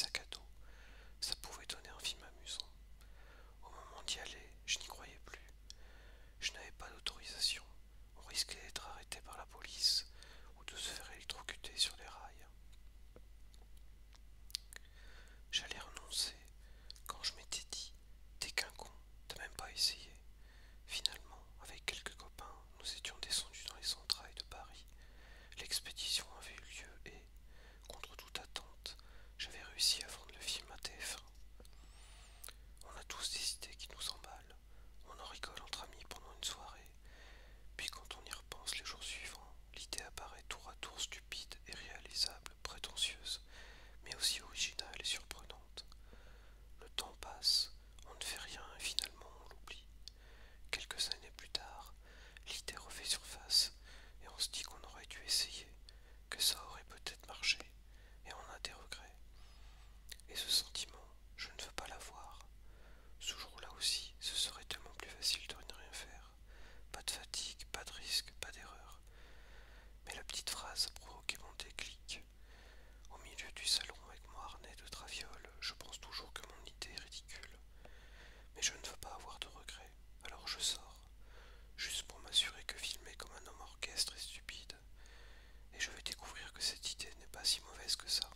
sac à dos. Ça pouvait donner un film amusant. Au moment d'y aller, je n'y croyais plus. Je n'avais pas d'autorisation. On risquait d'être arrêté par la police ou de se faire électrocuter sur les rails. J'allais renoncer quand je m'étais dit: t'es qu'un con, t'as même pas essayé. Finalement, avec quelques copains, nous étions descendus dans les entrailles de Paris. L'expédition avait eu lieu et, contre toute attente, j'avais réussi à vendre le film à TF1. On a tous des idées qui nous emballent. On en rigole entre amis pendant une soirée. Puis quand on y repense les jours suivants, l'idée apparaît tour à tour stupide et réalisable, prétentieuse, mais aussi originale et surprenante. Le temps passe, on ne fait rien et finalement on l'oublie. Quelques années plus tard, l'idée refait surface et on se dit qu'on aurait dû essayer, que ça aurait peut-être marché, et on a des regrets. Et ce sentiment, je ne veux pas l'avoir. Ce jour-là aussi, ce serait tellement plus facile de ne rien faire. Pas de fatigue, pas de risque, pas d'erreur. Mais la petite phrase a provoqué mon déclic. Au milieu du salon avec mon harnais de traviole, je pense toujours que mon idée est ridicule. Mais je ne veux pas avoir de regrets, alors je sors, juste pour m'assurer que filmer comme un homme orchestre est stupide. Et je vais découvrir que cette idée n'est pas si mauvaise que ça.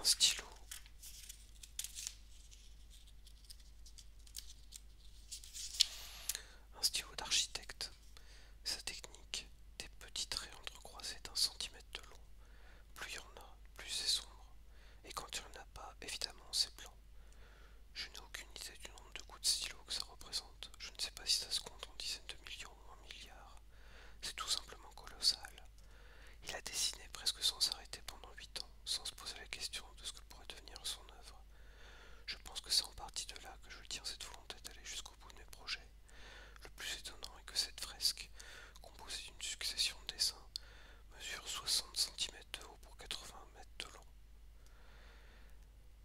stylo, un stylo d'architecte. Sa technique, des petits traits entrecroisés d'1 centimètre de long. Plus il y en a, plus c'est sombre. Et quand il n'y en a pas, évidemment, c'est blanc. Je n'ai aucune idée du nombre de coups de stylo que ça représente. Je ne sais pas si ça se compte en dizaines de millions ou en milliards. C'est tout simplement colossal. Il a dessiné presque sans arrêter pendant 8 ans, sans se poser la question de ce que pourrait devenir son œuvre. Je pense que c'est en partie de là que je tiens cette volonté d'aller jusqu'au bout de mes projets. Le plus étonnant est que cette fresque, composée d'une succession de dessins, mesure 60 centimètres de haut pour 80 mètres de long.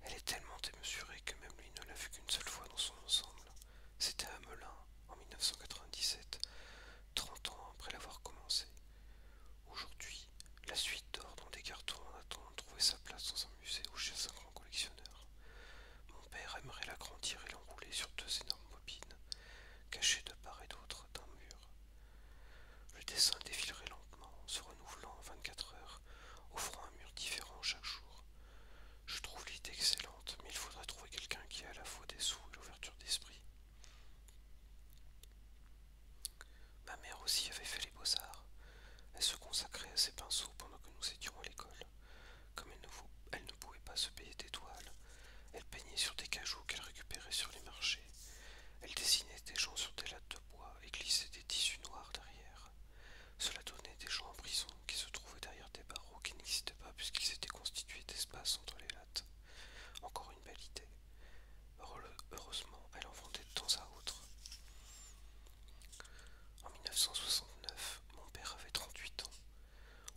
Elle est tellement démesurée que même lui ne l'a vue qu'une seule fois dans son ensemble. C'était à Melun, en 1997, 30 ans après l'avoir commencé. Aujourd'hui, la suite dort dans des cartons en attendant de trouver sa place dans un musée ou chez un grand collectionneur. Mon père aimerait l'agrandir et l'enrouler sur 2 énormes bobines, cachées de part et d'autre d'un mur. Le dessin défilerait lentement, se renouvelant en 24 heures, offrant un mur différent chaque jour. Je trouve l'idée excellente, mais il faudrait trouver quelqu'un qui ait à la fois des sous et l'ouverture d'esprit. Ma mère aussi avait fait les beaux-arts. Elle se consacrait à ses pinceaux pendant que nous étions à l'école. Comme elle ne pouvait pas se payer d'étoiles, elle peignait sur des cajoux qu'elle récupérait sur les marchés. Elle dessinait des gens sur des lattes de bois et glissait des tissus noirs derrière. Cela donnait des gens en prison qui se trouvaient derrière des barreaux qui n'existaient pas puisqu'ils étaient constitués d'espace entre les lattes. Encore une belle idée. Heureusement, elle en vendait de temps à autre. En 1969, mon père avait 38 ans.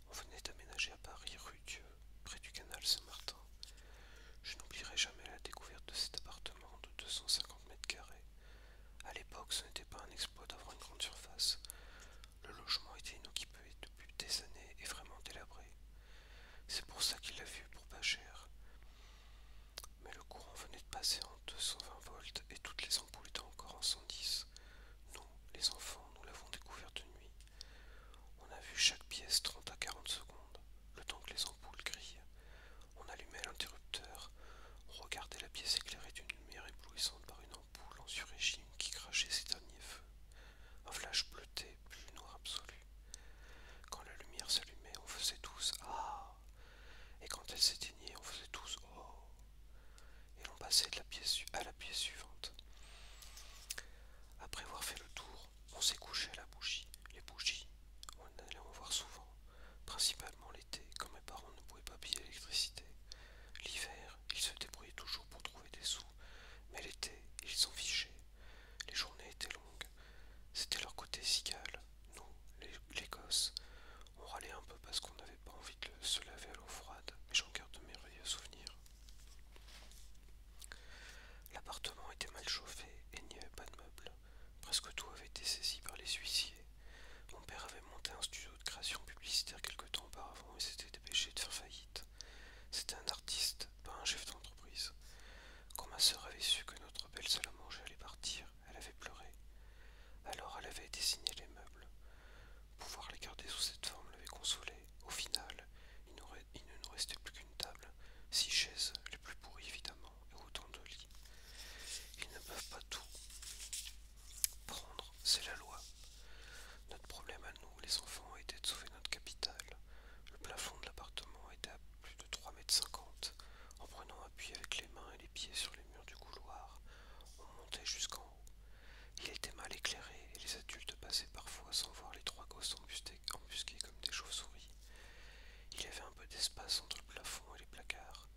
On venait d'aménager à Paris, rue Dieu, près du canal Saint-Martin. Je n'oublierai jamais la découverte de cet appartement de 250 mètres carrés. À l'époque, ce n'était pas un exploit d'avoir une grande surface. Le logement était inoccupé depuis des années et vraiment délabré. C'est pour ça qu'il l'a vu pour pas cher. Mais le courant venait de passer en 220 volts et toutes les ampoules étaient encore en 110. Nous, les enfants, nous l'avons découvert de nuit. On a vu chaque pièce 30 à 40 secondes, le temps que les ampoules grillent. On allumait l'interrupteur, on regardait la pièce éclairée d'une lumière éblouissante par une ampoule en sur-régime qui crachait ses derniers feux. Un flash bleuté, puis noir absolu. Quand la lumière s'allumait, on faisait tous «Ah!» et quand elle s'éteignait, on faisait tous «Oh!» et l'on passait de la pièce à la pièce suivante. Après avoir fait le tour, on s'est couché à la bougie. Les bougies, on allait en voir souvent, principalement l'été, quand mes parents ne pouvaient pas payer l'électricité. L'hiver, ils se débrouillaient toujours pour trouver des sous, mais l'été, ils s'en fichaient. Les journées étaient longues. C'était leur côté cigale. Nous, les gosses, on râlait un peu parce qu'on n'avait pas envie de se laver à l'eau froide, mais j'en garde de merveilleux souvenirs. L'appartement était mal chauffé et il n'y avait pas de meubles. Presque tout avait été saisi par les huissiers. Mon père avait monté un studio de création publicitaire quelque temps auparavant et s'était dépêché de faire faillite. C'était un artiste, pas un chef d'entreprise. Quand ma sœur avait su que notre belle salle à manger allait partir, elle avait pleuré. Alors elle avait dessiné les meubles. Pouvoir les garder sous cette forme l'avait consolée. Au final, il ne nous restait plus qu'une table, 6 chaises, les plus pourries évidemment, et autant de lits. Ils ne peuvent pas tout prendre, c'est la loi. Notre problème à nous, les enfants, a été de sauver notre capital. Le plafond de l'appartement était à plus de 3,50 m. En prenant appui avec les mains et les pieds sur les murs du couloir, on montait jusqu'en haut. Il était mal éclairé et les adultes passaient parfois sans voir les 3 gosses embusqués comme des chauves-souris. Il y avait un peu d'espace entre le plafond et les placards.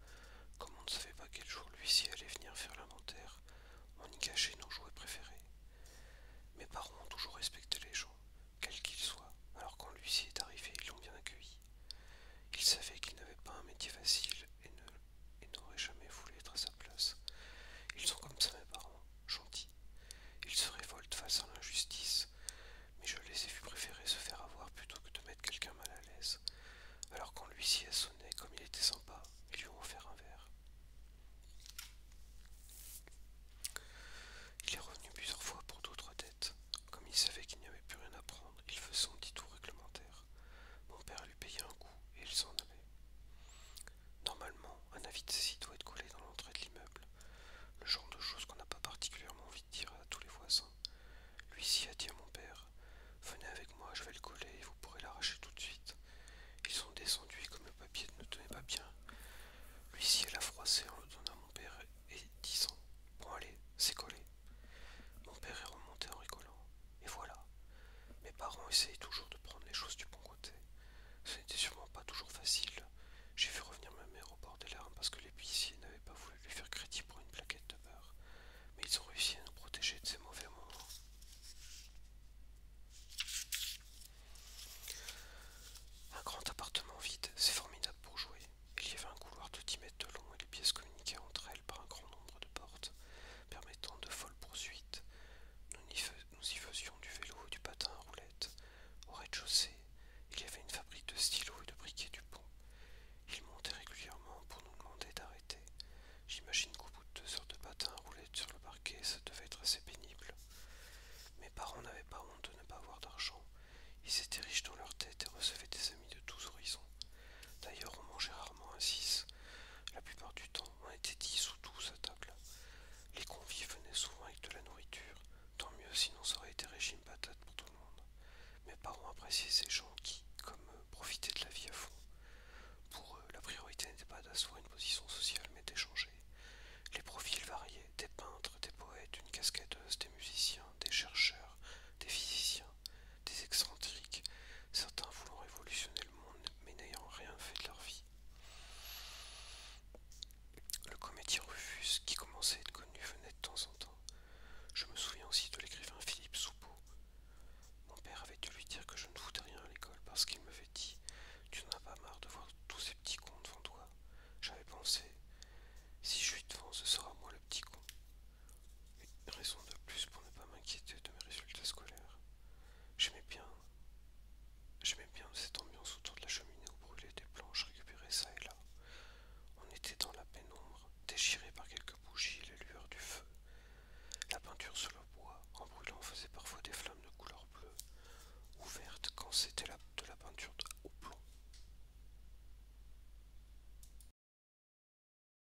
Comme on ne savait pas quel jour l'huissier allait venir faire l'inventaire, on y cachait nos jouets préférés. Mes parents ont toujours respecté les gens, quels qu'ils soient, alors quand l'huissier est arrivé, ils l'ont bien accueilli. Ils savaient qu'il n'avait pas un métier facile et n'auraient jamais voulu être à sa place. Ils sont comme ça mes parents, gentils. Ils se révoltent face à l'injustice, mais je les ai vus préférer se faire avoir plutôt que de mettre quelqu'un mal à l'aise. Alors quand l'huissier a sonné, comme il était